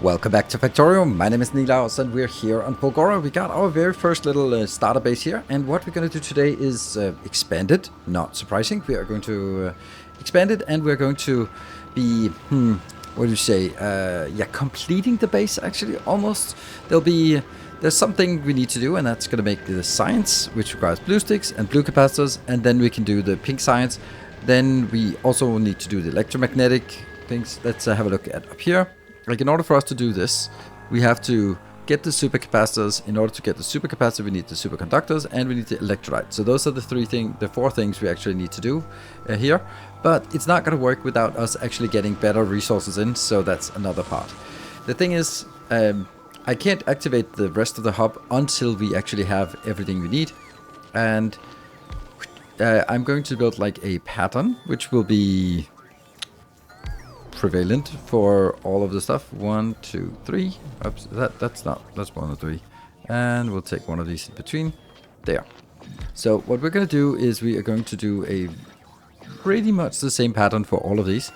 Welcome back to Factorio. My name is Nilaus and we're here on FULGORA. We got our very first little starter base here, and what we're going to do today is expand it. Not surprising, we are going to expand it, and we're going to be, what do you say, completing the base actually, almost. There's something we need to do, and that's going to make the science, which requires blue sticks and blue capacitors, and then we can do the pink science. Then we also need to do the electromagnetic things. Let's have a look at up here. Like, in order for us to do this, we have to get the supercapacitors. In order to get the supercapacitor, we need the superconductors, and we need the electrolyte. So those are the four things we actually need to do here. But it's not going to work without us actually getting better resources in, so that's another part. The thing is, I can't activate the rest of the hub until we actually have everything we need. And I'm going to build like a pattern, which will be prevalent for all of the stuff. 1, 2, 3. Oops, that's 1 or 3. And we'll take one of these in between. There. So what we're going to do is we are going to do a pretty much the same pattern for all of these.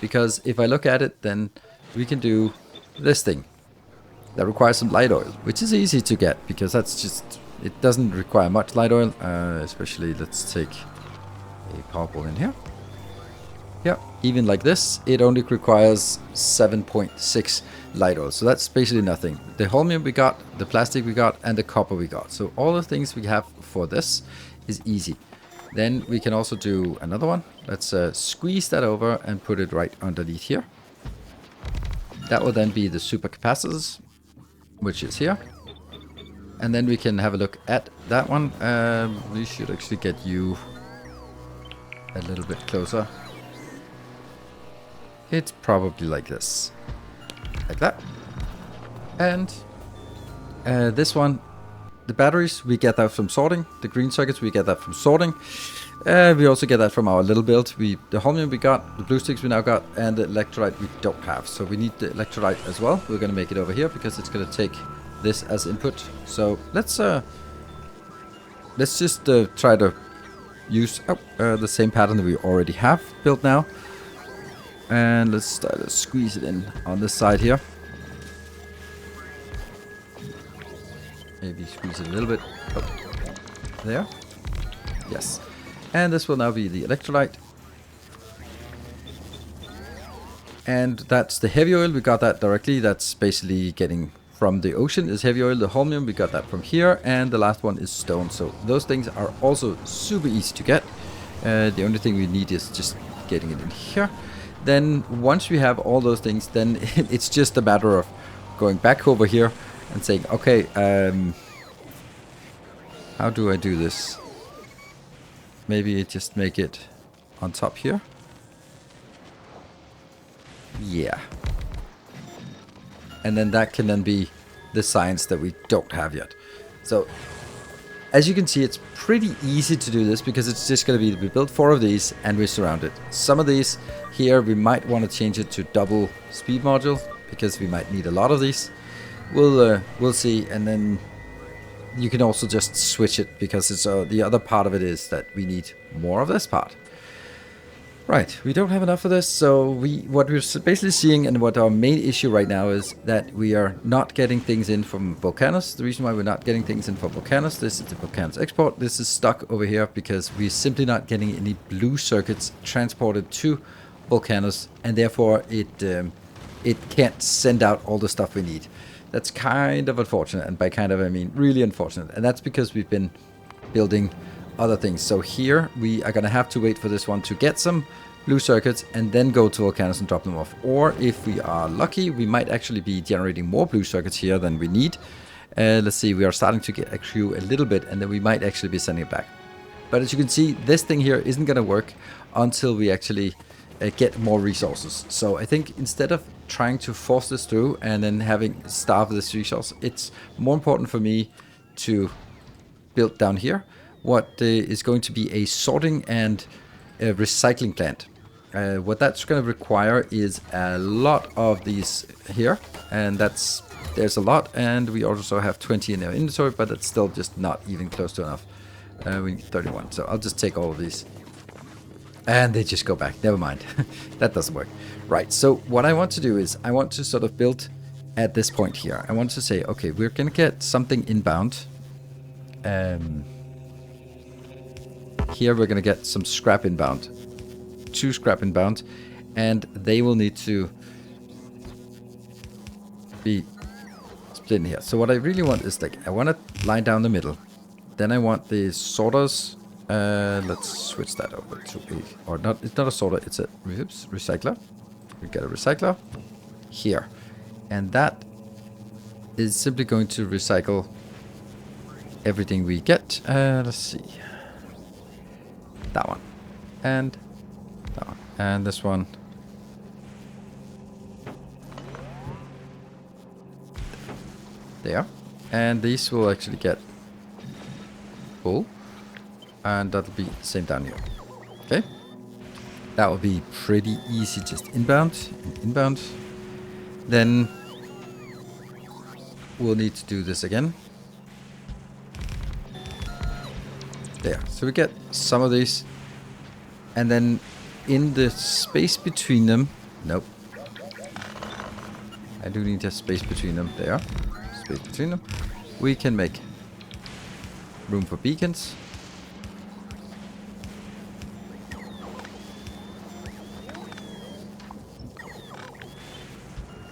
Because if I look at it, then we can do this thing. That requires some light oil, which is easy to get because that's just, it doesn't require much light oil. Especially, let's take a power ball in here. Yeah, even like this, it only requires 7.6 light oil. So that's basically nothing. The holmium we got, the plastic we got, and the copper we got. So all the things we have for this is easy. Then we can also do another one. Let's squeeze that over and put it right underneath here. That will then be the supercapacitors, which is here. And then we can have a look at that one. We should actually get you a little bit closer. It's probably like this. Like that. And this one, the batteries, we get that from sorting. The green circuits, we get that from sorting. We also get that from our little build. The holmium we got, the blue sticks we now got, and the electrolyte we don't have. So we need the electrolyte as well. We're going to make it over here because it's going to take this as input. So let's just try to use the same pattern that we already have built now. And let's start to squeeze it in on this side here. Maybe squeeze it a little bit. Oh, there. Yes. And this will now be the electrolyte. And that's the heavy oil. We got that directly. That's basically getting from the ocean is heavy oil. The holmium, we got that from here. And the last one is stone. So those things are also super easy to get. The only thing we need is just getting it in here. Then once we have all those things, then it's just a matter of going back over here and saying, okay, how do I do this? Maybe just make it on top here. Yeah. And then that can then be the science that we don't have yet. So as you can see, it's pretty easy to do this because it's just going to be, we build 4 of these and we surround it. Some of these here, we might want to change it to double speed module because we might need a lot of these. We'll see. And then you can also just switch it because it's the other part of it is that we need more of this part. Right, we don't have enough of this, so what we're basically seeing and what our main issue right now is that we are not getting things in from Volcanus. The reason why we're not getting things in from Volcanus, this is the Volcanus export. This is stuck over here because we're simply not getting any blue circuits transported to Volcanus, and therefore it can't send out all the stuff we need. That's kind of unfortunate, and by kind of I mean really unfortunate, and that's because we've been building other things. So here we are going to have to wait for this one to get some blue circuits and then go to Volcanus and drop them off. Or if we are lucky, we might actually be generating more blue circuits here than we need. Let's see, we are starting to get accrue a little bit, and then we might actually be sending it back. But as you can see, this thing here isn't going to work until we actually get more resources. So I think instead of trying to force this through and then having starve this resource, it's more important for me to build down here what is going to be a sorting and a recycling plant. What that's going to require is a lot of these here, and there's a lot, and we also have 20 in our inventory, but it's still just not even close to enough. We need 31, so I'll just take all of these. And they just go back. Never mind. That doesn't work. Right, so what I want to do is I want to sort of build at this point here, I want to say, okay, we're going to get something inbound. Here we're going to get some scrap inbound. 2 scrap inbound. And they will need to be split in here. So what I really want is, like, I want to line down the middle. Then I want the sorters. Let's switch that over to a, or not, it's not a sorter, it's a recycler. We get a recycler here. And that is simply going to recycle everything we get. Let's see. That one. And that one. And this one. There. And these will actually get full. And that'll be the same down here. Okay. That will be pretty easy, just inbound and inbound. Then we'll need to do this again. There. So we get some of these. And then in the space between them, nope. I do need a space between them. There. Space between them. We can make room for beacons.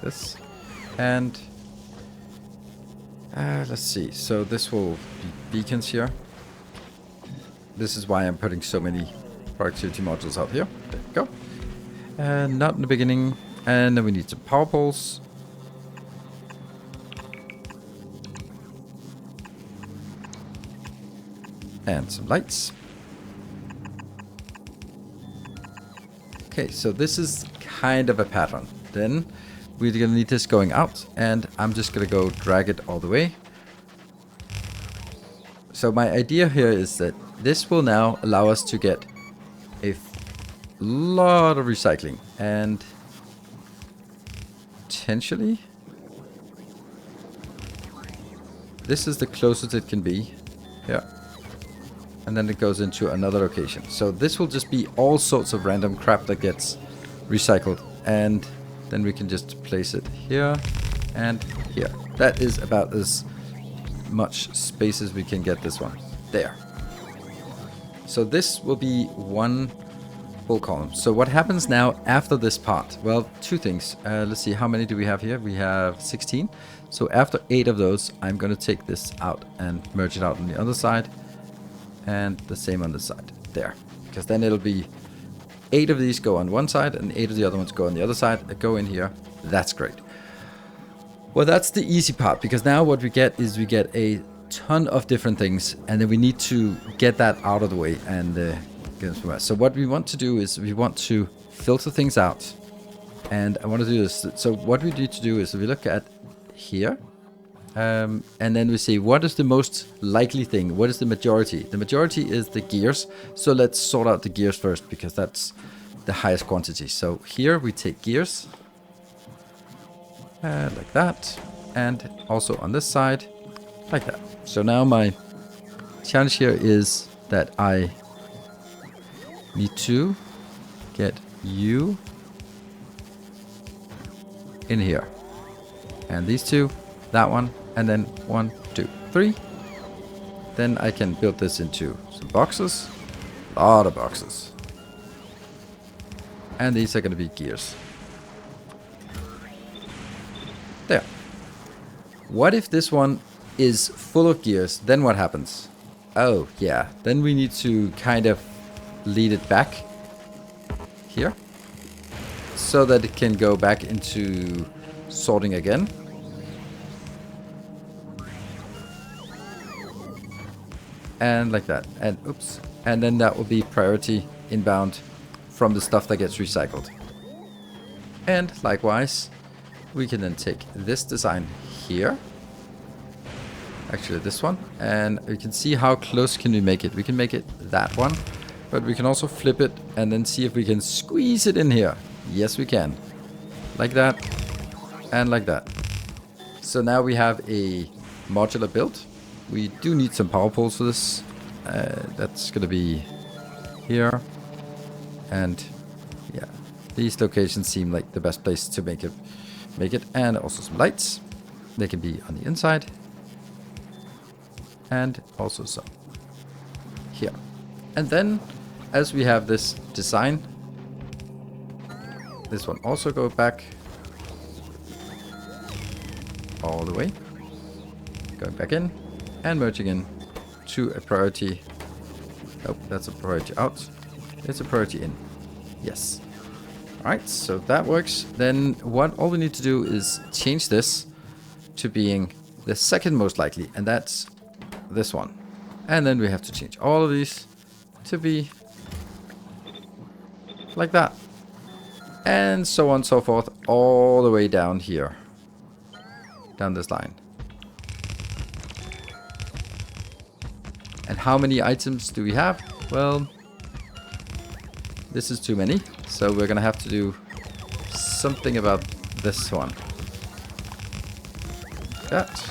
This. And let's see. So this will be beacons here. This is why I'm putting so many productivity modules out here. There we go. And not in the beginning. And then we need some power poles. And some lights. Okay, so this is kind of a pattern. Then we're gonna need this going out, and I'm just gonna go drag it all the way. So my idea here is that this will now allow us to get a lot of recycling, and potentially this is the closest it can be. Yeah. And then it goes into another location. So this will just be all sorts of random crap that gets recycled. And then we can just place it here and here. That is about as much space as we can get this one. There. So this will be one full column. So what happens now after this part? Well, 2 things. Let's see, how many do we have here? We have 16. So after 8 of those, I'm going to take this out and merge it out on the other side. And the same on this side. There. Because then it'll be 8 of these go on one side and 8 of the other ones go on the other side. They go in here. That's great. Well, that's the easy part, because now what we get is we get a ton of different things, and then we need to get that out of the way and get them somewhere. So what we want to do is we want to filter things out, and I want to do this. So what we need to do is we look at here, and then we see what is the most likely thing. What is the majority? The majority is the gears. So let's sort out the gears first, because that's the highest quantity. So here we take gears. Like that. And also on this side, like that. So now my challenge here is that I need to get you in here. And these 2, that one, and then 1, 2, 3. Then I can build this into some boxes. A lot of boxes. And these are going to be gears. There. What if this one is full of gears? Then what happens? Oh, yeah. Then we need to kind of lead it back here, so that it can go back into sorting again. And like that. And oops. And then that will be priority inbound from the stuff that gets recycled. And likewise, we can then take this design here. Actually, this one. And we can see how close can we make it. We can make it that one. But we can also flip it and then see if we can squeeze it in here. Yes, we can. Like that. And like that. So now we have a modular build. We do need some power poles for this. That's going to be here. And yeah, these locations seem like the best place to make it make it, and also some lights. They can be on the inside, and also some here. And then, as we have this design, this one also go back all the way, going back in and merging in to a priority. Oh, that's a priority out. It's a priority in. Yes. Alright, so that works. Then all we need to do is change this to being the second most likely, and that's this one. And then we have to change all of these to be like that. And so on and so forth, all the way down here. Down this line. And how many items do we have? Well, this is too many. So we're gonna have to do something about this one. That.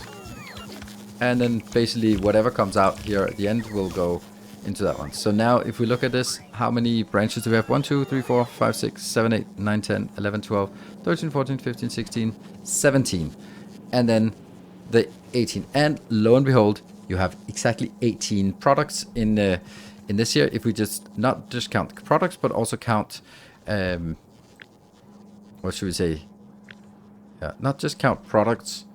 And then basically whatever comes out here at the end will go into that one. So now if we look at this, how many branches do we have? 1, 2, 3, 4, 5, 6, 7, 8, 9, 10, 11, 12, 13, 14, 15, 16, 17. And then the 18. And lo and behold, you have exactly 18 products in this here. If we not just count the products, but also count, what should we say? Not just count products,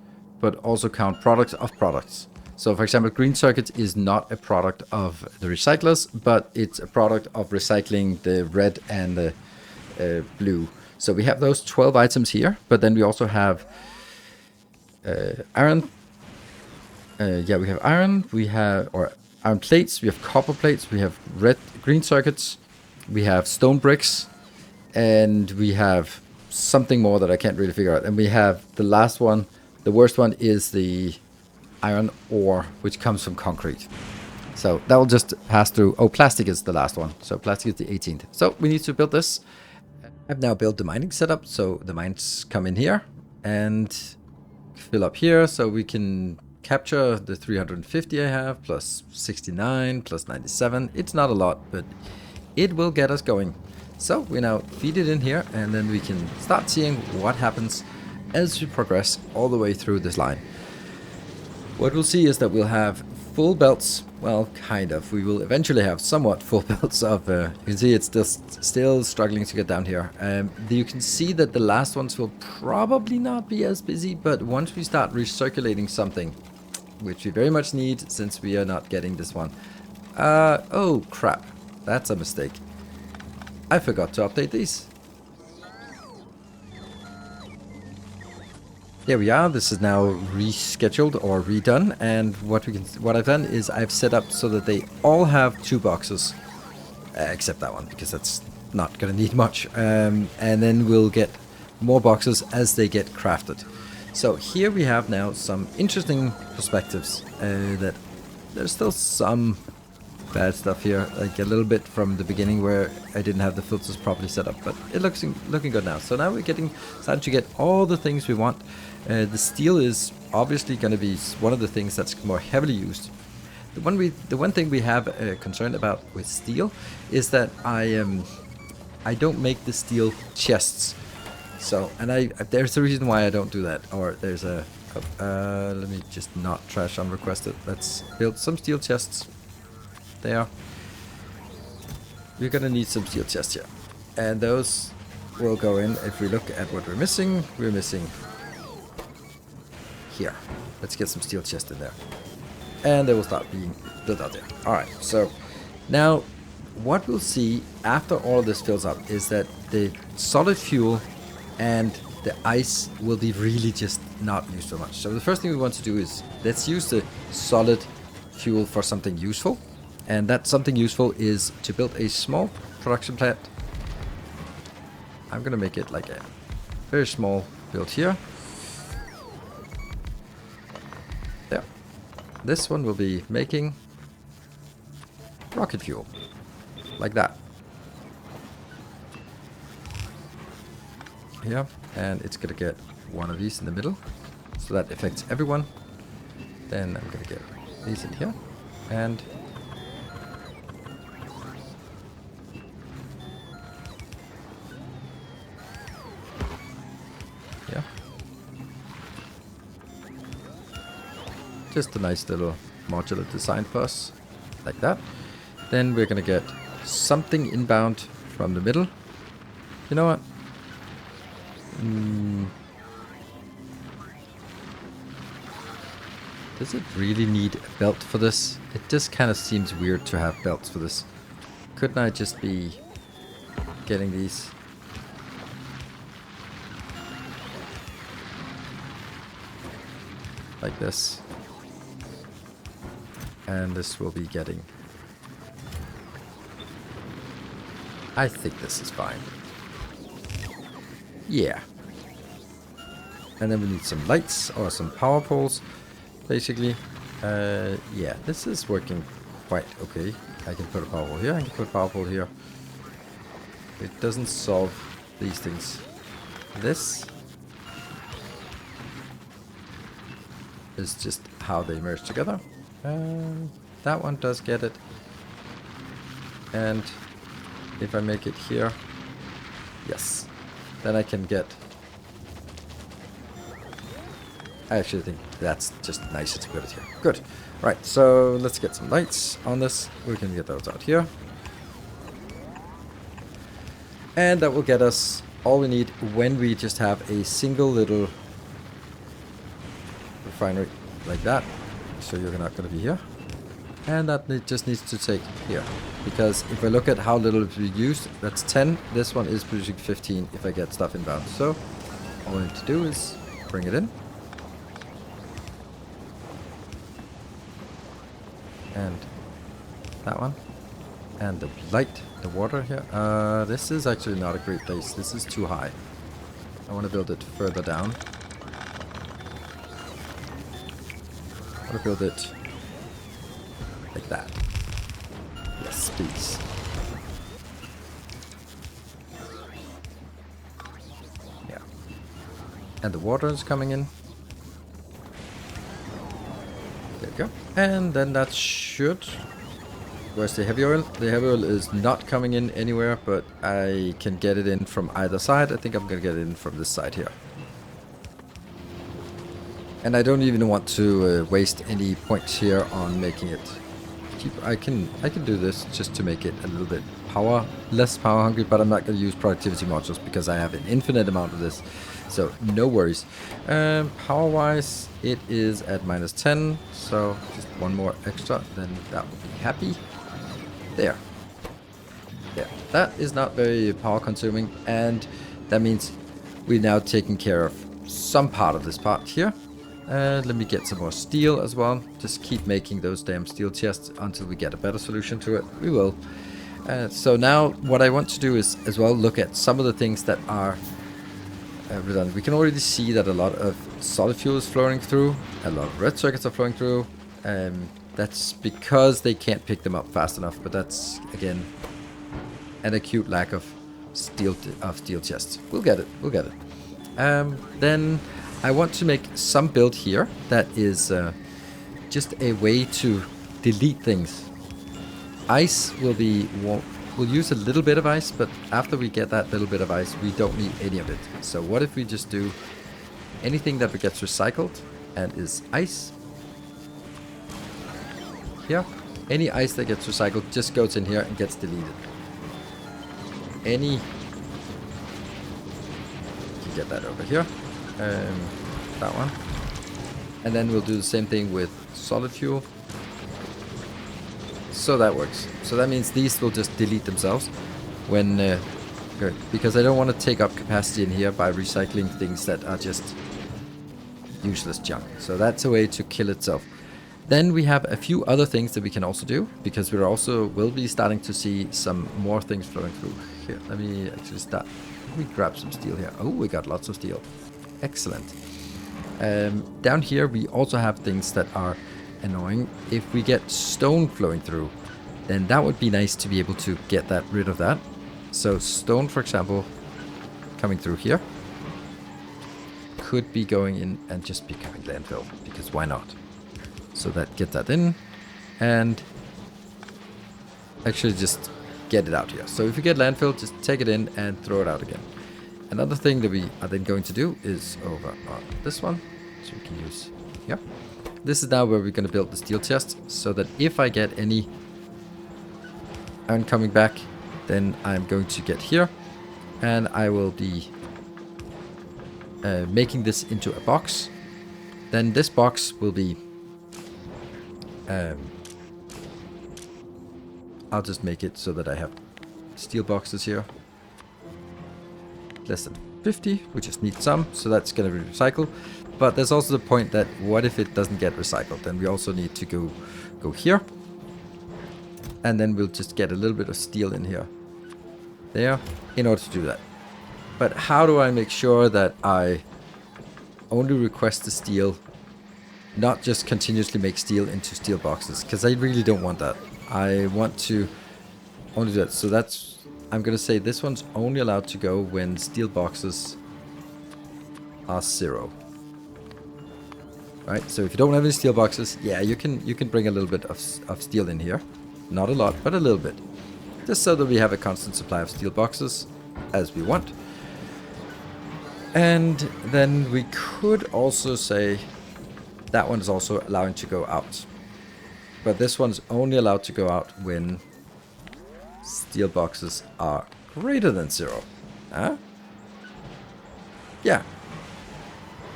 but also count products of products. So for example, green circuit is not a product of the recyclers, but it's a product of recycling the red and the blue. So we have those 12 items here, but then we also have iron. Yeah, we have iron, or iron plates, we have copper plates, we have green circuits, we have stone bricks, and we have something more that I can't really figure out. And we have the last one, the worst one is the iron ore, which comes from concrete. So that will just pass through. Oh, plastic is the last one. So plastic is the 18th. So we need to build this. I've now built the mining setup. So the mines come in here and fill up here. So we can capture the 350 I have, plus 69, plus 97. It's not a lot, but it will get us going. So we now feed it in here, and then we can start seeing what happens as we progress all the way through this line. What we'll see is that we'll have full belts. Well, kind of. We will eventually have somewhat full belts of... you can see it's still struggling to get down here. You can see that the last ones will probably not be as busy, but once we start recirculating something, which we very much need since we are not getting this one. Oh, crap. That's a mistake. I forgot to update these. There we are. This is now rescheduled or redone, and what I've done is I've set up so that they all have 2 boxes, except that one, because that's not going to need much. And then we'll get more boxes as they get crafted. So here we have now some interesting perspectives. That there's still some bad stuff here, like a little bit from the beginning where I didn't have the filters properly set up, but it looking good now. So now we're starting to get all the things we want. The steel is obviously going to be one of the things that's more heavily used. The one thing we have concern about with steel is that I don't make the steel chests. So, and there's a reason why I don't do that. Or there's let me just not trash unrequested. Let's build some steel chests. There. We're gonna need some steel chests here. And those will go in. If we look at what we're missing here. Let's get some steel chests in there. And they will start being built out there. Alright, so now what we'll see after all of this fills up is that the solid fuel and the ice will be really just not used so much. So the first thing we want to do is let's use the solid fuel for something useful. And that something useful is to build a small production plant. I'm gonna make it like a very small build here. There. This one will be making rocket fuel. Like that. Here. And it's gonna get one of these in the middle. So that affects everyone. Then I'm gonna get these in here. And Just a nice little modular design for us, like that. Then we're gonna get something inbound from the middle. You know what? Does it really need a belt for this? It just kind of seems weird to have belts for this. Couldn't I just be getting these? Like this. And this will be getting... I think this is fine. Yeah. And then we need some lights or some power poles, basically. Yeah, this is working quite okay. I can put a power pole here, I can put a power pole here. It doesn't solve these things. This is just how they merge together. That one does get it. And if I make it here, yes, then I can get... I actually think that's just nicer to put it here. Good. Right, so let's get some lights on this. We can get those out here. And that will get us all we need when we just have a single little refinery like that. So you're not going to be here. And that just needs to take here. Because if I look at how little it's used, that's 10. This one is producing 15 if I get stuff inbound. So all I need to do is bring it in. And that one. And the light, the water here. This is actually not a great place. This is too high. I want to build it further down. I want to build it like that. Yes, please. Yeah. And the water is coming in. There we go. And then that should... Where's the heavy oil? The heavy oil is not coming in anywhere, but I can get it in from either side. I think I'm going to get it in from this side here. And I don't even want to waste any points here on making it cheap. I can do this just to make it a little bit less power hungry, but I'm not going to use productivity modules because I have an infinite amount of this. So no worries. Power wise, it is at -10. So just one more extra, then that will be happy. There. There. That is not very power consuming, and that means we're now taking care of some part of this part here. Let me get some more steel as well. Just keep making those damn steel chests until we get a better solution to it. We will. So now what I want to do is as well look at some of the things that are redundant. We can already see that a lot of solid fuel is flowing through. A lot of red circuits are flowing through. That's because they can't pick them up fast enough. But that's, again, an acute lack of steel chests. We'll get it. We'll get it. Then I want to make some build here that is just a way to delete things. Ice will be... We'll use a little bit of ice, but after we get that little bit of ice, we don't need any of it. So what if we just do anything that gets recycled and is ice? Here, any ice that gets recycled just goes in here and gets deleted. You get that over here. That one. And then we'll do the same thing with solid fuel. So that works. So that means these will just delete themselves when good, because I don't want to take up capacity in here by recycling things that are just useless junk. So that's a way to kill itself. Then we have a few other things that we can also do, because will be starting to see some more things flowing through. Here, let me actually start. Let me grab some steel here. Oh, we got lots of steel. Excellent. Down here we also have things that are annoying. If we get stone flowing through, then that would be nice to be able to get rid of that. So stone, for example, coming through here could be going in and just becoming landfill, because why not? So get that in and actually just get it out here. So if you get landfill, just take it in and throw it out again. Another thing that we are then going to do is over on this one, so we can use here. this is now where we're going to build the steel chest, so that if I get any iron coming back, then I'm going to get here, and I will be making this into a box. Then this box will be I'll just make it so that I have steel boxes here. Less than 50, we just need some, so that's going to be recycled. But there's also the point that what if it doesn't get recycled? Then we also need to go here. And then we'll just get a little bit of steel in here. There, in order to do that. But how do I make sure that I only request the steel, not just continuously make steel into steel boxes? Because I really don't want that. I want to only do that. So that's, I'm going to say this one's only allowed to go when steel boxes are 0. Right, so if you don't have any steel boxes, yeah, you can bring a little bit of steel in here. Not a lot, but a little bit. Just so that we have a constant supply of steel boxes, as we want. And then we could also say that one is also allowing to go out. But this one's only allowed to go out when steel boxes are greater than 0. Huh? Yeah.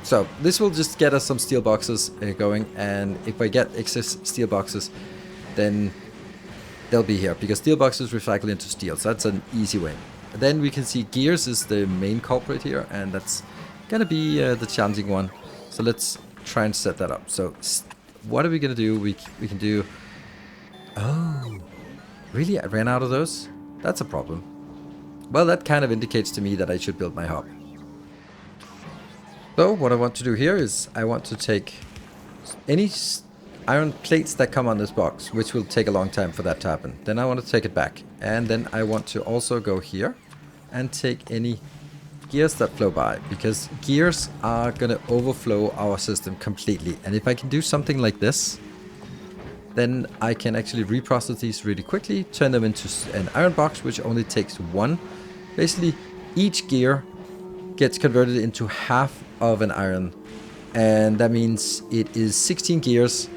So this will just get us some steel boxes going, and if I get excess steel boxes, then they'll be here, because steel boxes recycle into steel, so that's an easy way. Then we can see gears is the main culprit here, and that's gonna be the challenging one. So let's try and set that up. So what are we gonna do? We can do... Oh, really? I ran out of those? That's a problem. Well, that kind of indicates to me that I should build my hub. So what I want to do here is I want to take any iron plates that come on this box, which will take a long time for that to happen. Then I want to take it back. And then I want to also go here and take any gears that flow by, because gears are going to overflow our system completely. And if I can do something like this, then I can actually reprocess these really quickly, turn them into an iron box, which only takes 1. Basically, each gear gets converted into half of an iron, and that means it is 16 gears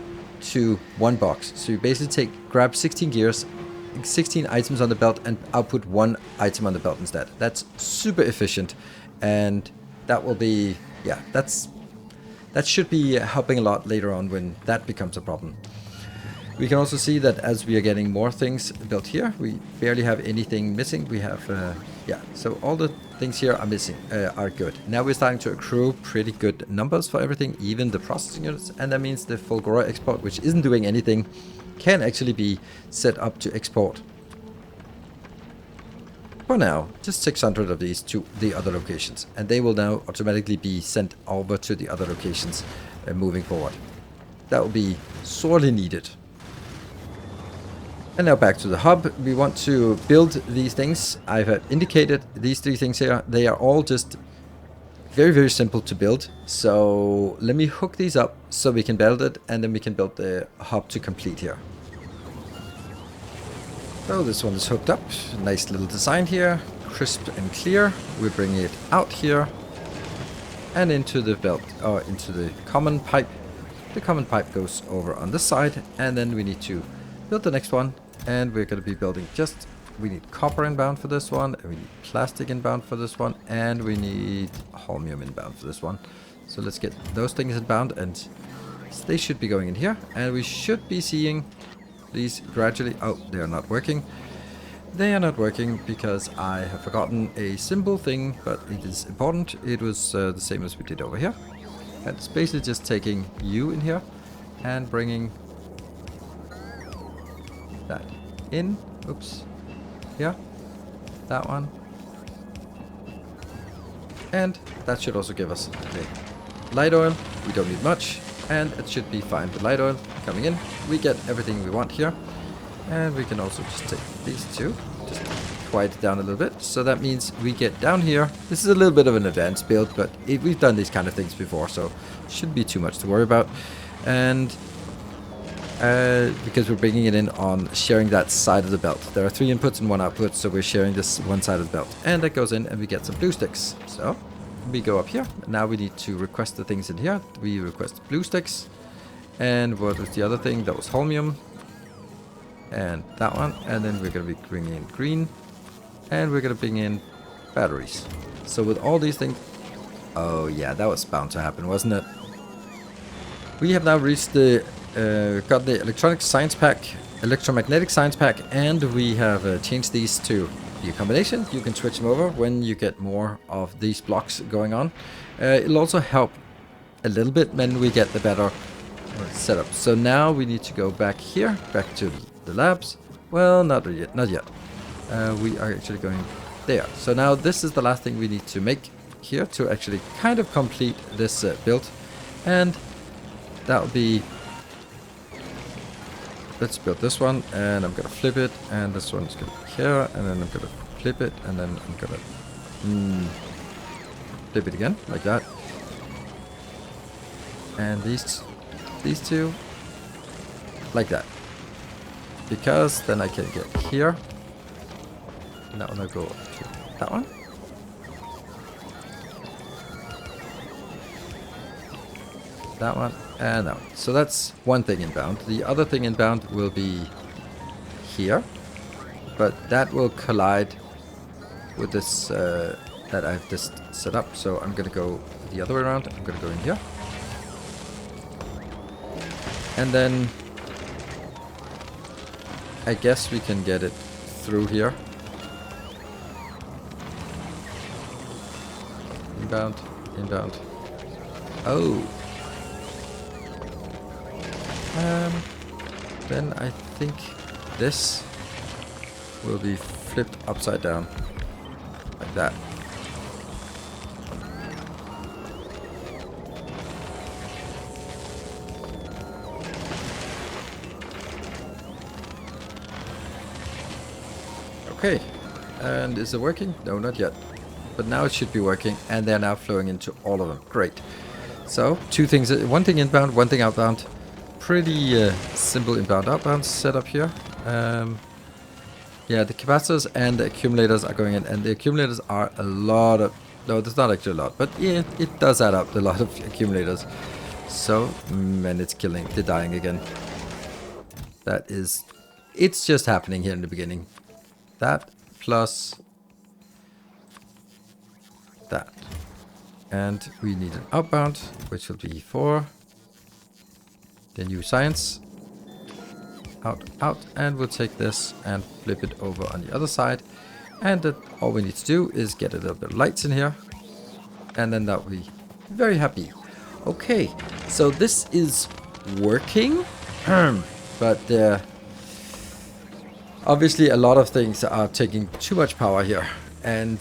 to 1 box. So you basically grab 16 gears, 16 items on the belt, and output 1 item on the belt instead. That's super efficient, and that will be, yeah, that should be helping a lot later on when that becomes a problem. We can also see that as we are getting more things built here, we barely have anything missing. We have, yeah, so all the things here are missing, are good. Now we're starting to accrue pretty good numbers for everything, even the processing units, and that means the FULGORA export, which isn't doing anything, can actually be set up to export. For now, just 600 of these to the other locations, and they will now automatically be sent over to the other locations moving forward. That will be sorely needed. And now back to the hub. We want to build these things. I've indicated these 3 things here. They are all just very, very simple to build. So let me hook these up so we can build it, and then we can build the hub to complete here. So this one is hooked up. Nice little design here. Crisp and clear. We're bringing it out here and into the belt, or into the common pipe. The common pipe goes over on this side, and then we need to build the next one. And we're going to be building we need copper inbound for this one, and we need plastic inbound for this one, and we need holmium inbound for this one. So let's get those things inbound, and they should be going in here. And we should be seeing these gradually... Oh, they are not working. They are not working because I have forgotten a simple thing, but it is important. It was the same as we did over here. And it's basically just taking you in here and bringing that in. Oops. Yeah. That one. And that should also give us the light oil. We don't need much. And it should be fine with light oil coming in. We get everything we want here. And we can also just take these 2. Just quiet it down a little bit. So that means we get down here. This is a little bit of an advanced build, but we've done these kind of things before, so shouldn't be too much to worry about. And because we're bringing it in on sharing that side of the belt. There are 3 inputs and 1 output, so we're sharing this one side of the belt. And that goes in, and we get some blue sticks. So we go up here. Now we need to request the things in here. We request blue sticks. And what was the other thing? That was holmium. And that one. And then we're going to be bringing in green. And we're going to bring in batteries. So with all these things... Oh yeah, that was bound to happen, wasn't it? We have now reached the... got the electronic science pack, electromagnetic science pack, and we have changed these to be a combination. You can switch them over when you get more of these blocks going on. It'll also help a little bit when we get the better setup. So now we need to go back here, back to the labs. Well, not yet, not yet. We are actually going there. So now this is the last thing we need to make here to actually kind of complete this build. And that'll be... Let's build this one, and I'm gonna flip it, and this one's gonna be here, and then I'm gonna flip it, and then I'm gonna flip it again, like that. And these two, like that. Because then I can get here. And that one will go to that one. That one, and that one. So that's one thing inbound. The other thing inbound will be here. But that will collide with this that I've just set up. So I'm going to go the other way around. I'm going to go in here. And then I guess we can get it through here. Inbound, inbound. Oh. Then I think this will be flipped upside down. Like that. Okay, and is it working? No, not yet. But now it should be working, and they're now flowing into all of them. Great. So, two things. One thing inbound, one thing outbound. Pretty simple inbound outbound setup here. Yeah, the capacitors and the accumulators are going in, and the accumulators are a lot of... No, there's not actually a lot, but yeah, it does add up, a lot of accumulators. So, and it's killing, they're dying again. That is... It's just happening here in the beginning. That plus that. And we need an outbound, which will be for the new science. Out, out, and we'll take this and flip it over on the other side. And that all we need to do is get a little bit of lights in here. And then that will be very happy. Okay, so this is working. But obviously a lot of things are taking too much power here. And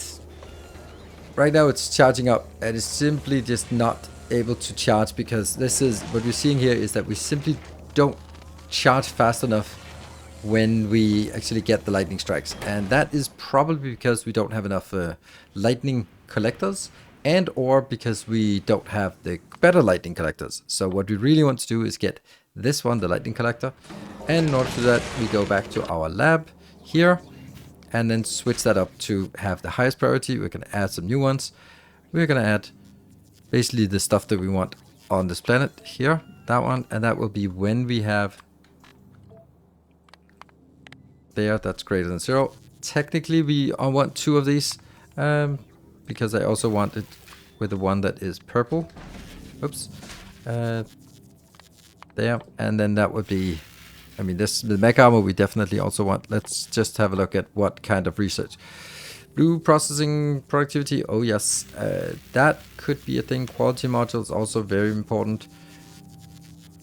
right now it's charging up, and it's simply just not able to charge, because this is what we're seeing here is that we simply don't charge fast enough when we actually get the lightning strikes, and that is probably because we don't have enough lightning collectors, and or because we don't have the better lightning collectors. So what we really want to do is get this one, the lightning collector, and in order to do that we go back to our lab here and then switch that up to have the highest priority. We're going to add some new ones. We're going to add basically the stuff that we want on this planet here, that one, and that will be when we have there, that's greater than 0. Technically we want 2 of these, because I also want it with the one that is purple. Oops. There, and then that would be, I mean, this, the mech armor we definitely also want. Let's just have a look at what kind of research. Blue processing productivity, oh yes, that could be a thing. Quality modules also very important.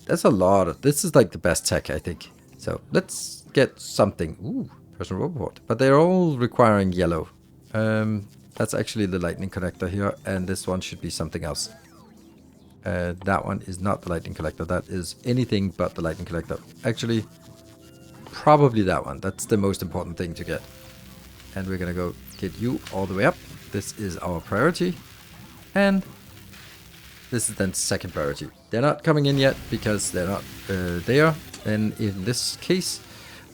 That's a lot of, this is like the best tech, I think. So let's get something. Ooh, personal robot. But they're all requiring yellow. That's actually the lightning connector here, and this one should be something else. That one is not the lightning collector. That is anything but the lightning collector. Actually, probably that one. That's the most important thing to get. And we're gonna go get you all the way up. This is our priority. And this is then second priority. They're not coming in yet because they're not there. And in this case,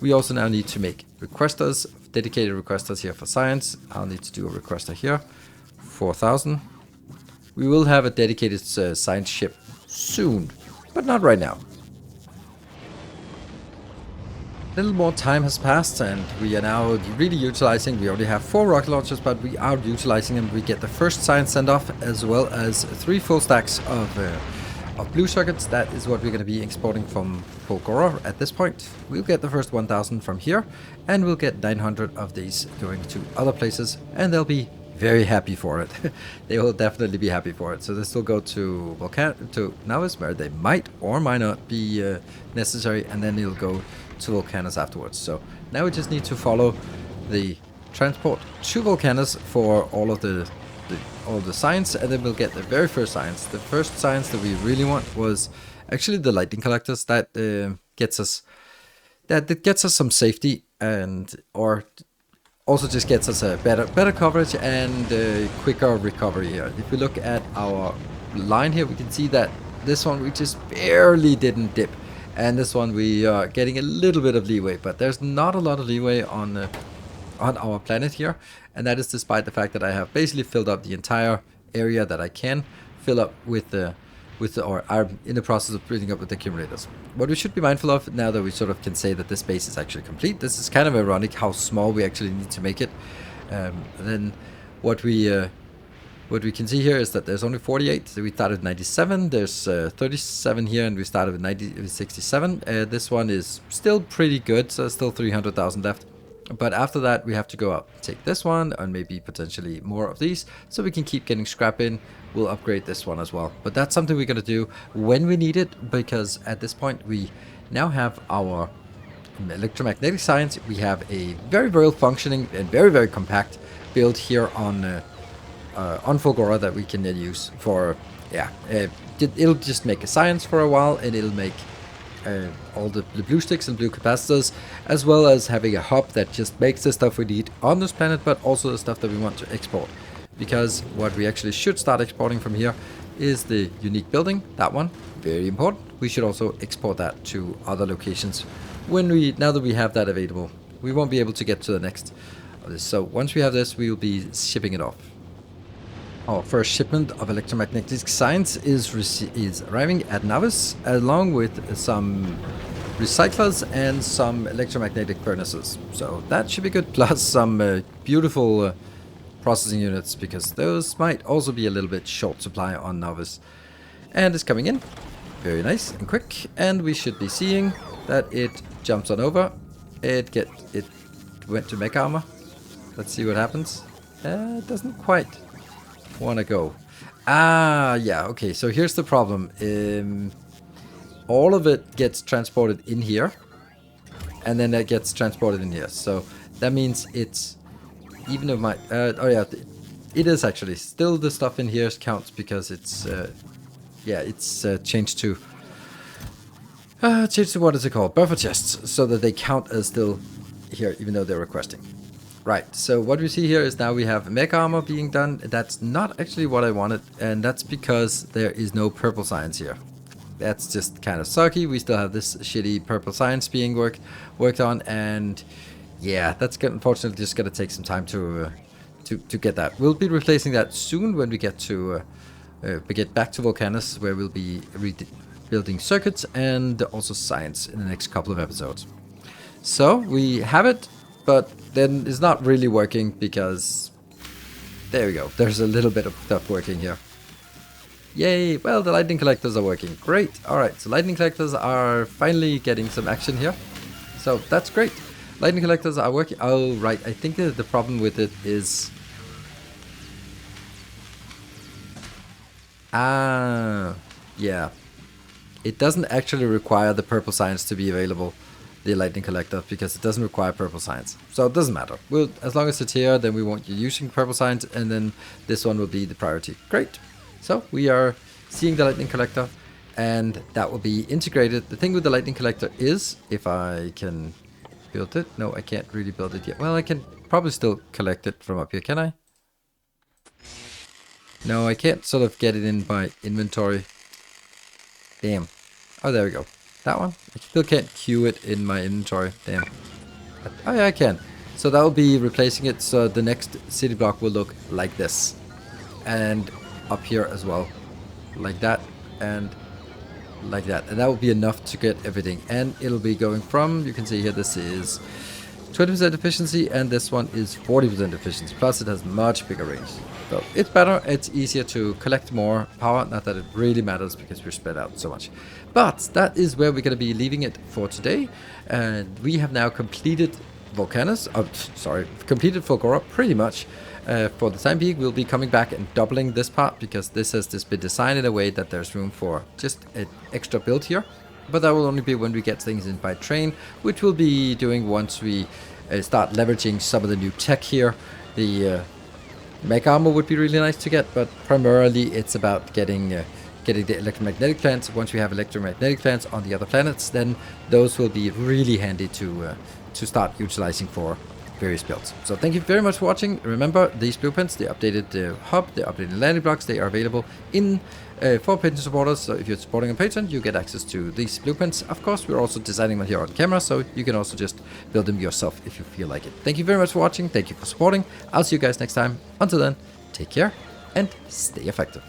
we also now need to make requesters, dedicated requesters here for science. I'll need to do a requester here. 4,000. We will have a dedicated science ship soon, but not right now. little more time has passed, and we are now really utilizing. We already have 4 rocket launchers, but we are utilizing them. We get the first science sent off, as well as 3 full stacks of blue circuits. That is what we're going to be exporting from FULGORA at this point. We'll get the first 1000 from here, and we'll get 900 of these going to other places, and they'll be very happy for it. They will definitely be happy for it. So this will go to Navis, where they might or might not be necessary, and then it'll go to Volcanus afterwards. So now we just need to follow the transport to Volcanus for all of the science, and then we'll get the very first science. The first science that we really want was actually the lightning collectors. That gets us some safety, and or also just gets us a better coverage and quicker recovery here. If we look at our line here, we can see that this one we just barely didn't dip, and this one we are getting a little bit of leeway, but there's not a lot of leeway on our planet here, and that is despite the fact that I have basically filled up the entire area that I can fill up or are in the process of building up with the accumulators. What we should be mindful of now that we sort of can say that this base is actually complete. This is kind of ironic how small we actually need to make it. Then what we can see here is that there's only 48. So we started with 97. There's 37 here, and we started with 67. This one is still pretty good, so still 300,000 left. But after that, we have to go out and take this one, and maybe potentially more of these, so we can keep getting scrap in. We'll upgrade this one as well. But that's something we're going to do when we need it, because at this point, we now have our electromagnetic science. We have a very well functioning and very compact build here on FULGORA that we can then use for, it'll just make a science for a while, and it'll make all the blue sticks and blue capacitors, as well as having a hub that just makes the stuff we need on this planet, but also the stuff that we want to export. Because what we actually should start exporting from here is the unique building, that one, very important. We should also export that to other locations now that we have that available. We won't be able to get to the next of this. So once we have this, we will be shipping it off. Our first shipment of electromagnetic science is arriving at Navis, along with some recyclers and some electromagnetic furnaces. So that should be good, plus some beautiful processing units, because those might also be a little bit short supply on Navis. And it's coming in, very nice and quick, and we should be seeing that it jumps on over. It went to mech armor. Let's see what happens. It doesn't quite want to go. Yeah, okay, so here's the problem. All of it gets transported in here, and then that gets transported in here. So that means it's, even if my it is actually still, the stuff in here counts, because it's changed to what is it called, buffer chests, so that they count as still here, even though they're requesting. Right, so what we see here is now we have mech armor being done. That's not actually what I wanted, and that's because there is no purple science here. That's just kind of sucky. We still have this shitty purple science being worked on, and yeah, that's unfortunately just gonna take some time to get that. We'll be replacing that soon when we get back to Volcanus, where we'll be building circuits and also science in the next couple of episodes. So we have it, but then it's not really working, because there we go. There's a little bit of stuff working here. Yay! Well, the lightning collectors are working. Great. All right, so lightning collectors are finally getting some action here. So that's great. Lightning collectors are working. Oh, right. I think the problem with it is... yeah. It doesn't actually require the purple science to be available, the lightning collector, because it doesn't require purple science. So it doesn't matter. As long as it's here, then we won't be using purple science, and then this one will be the priority. Great. So we are seeing the lightning collector, and that will be integrated. The thing with the lightning collector is, if I can build it. No, I can't really build it yet. Well, I can probably still collect it from up here, can I? No, I can't sort of get it in my inventory. Damn. Oh, there we go. That one? I still can't queue it in my inventory. Damn. Oh yeah, I can. So that will be replacing it. So the next city block will look like this. And up here as well. Like that. And like that, and that will be enough to get everything. And it'll be going from, you can see here, this is 20% efficiency, and this one is 40% efficiency, plus it has much bigger range. So it's better, it's easier to collect more power, not that it really matters because we're spread out so much. But that is where we're going to be leaving it for today, and we have now completed completed Fulgora pretty much. For the time being, we'll be coming back and doubling this part, because this has just been designed in a way that there's room for just an extra build here. But that will only be when we get things in by train, which we'll be doing once we start leveraging some of the new tech here. The mech armor would be really nice to get, but primarily it's about getting the electromagnetic plants. Once we have electromagnetic plants on the other planets, then those will be really handy to start utilizing for various builds. So thank you very much for watching. Remember, these blueprints, the updated hub, the updated landing blocks, they are available in for Patreon supporters. So if you're supporting on Patreon, you get access to these blueprints. Of course, we're also designing them here on camera, so you can also just build them yourself if you feel like it. Thank you very much for watching. Thank you for supporting. I'll see you guys next time. Until then, take care and stay effective.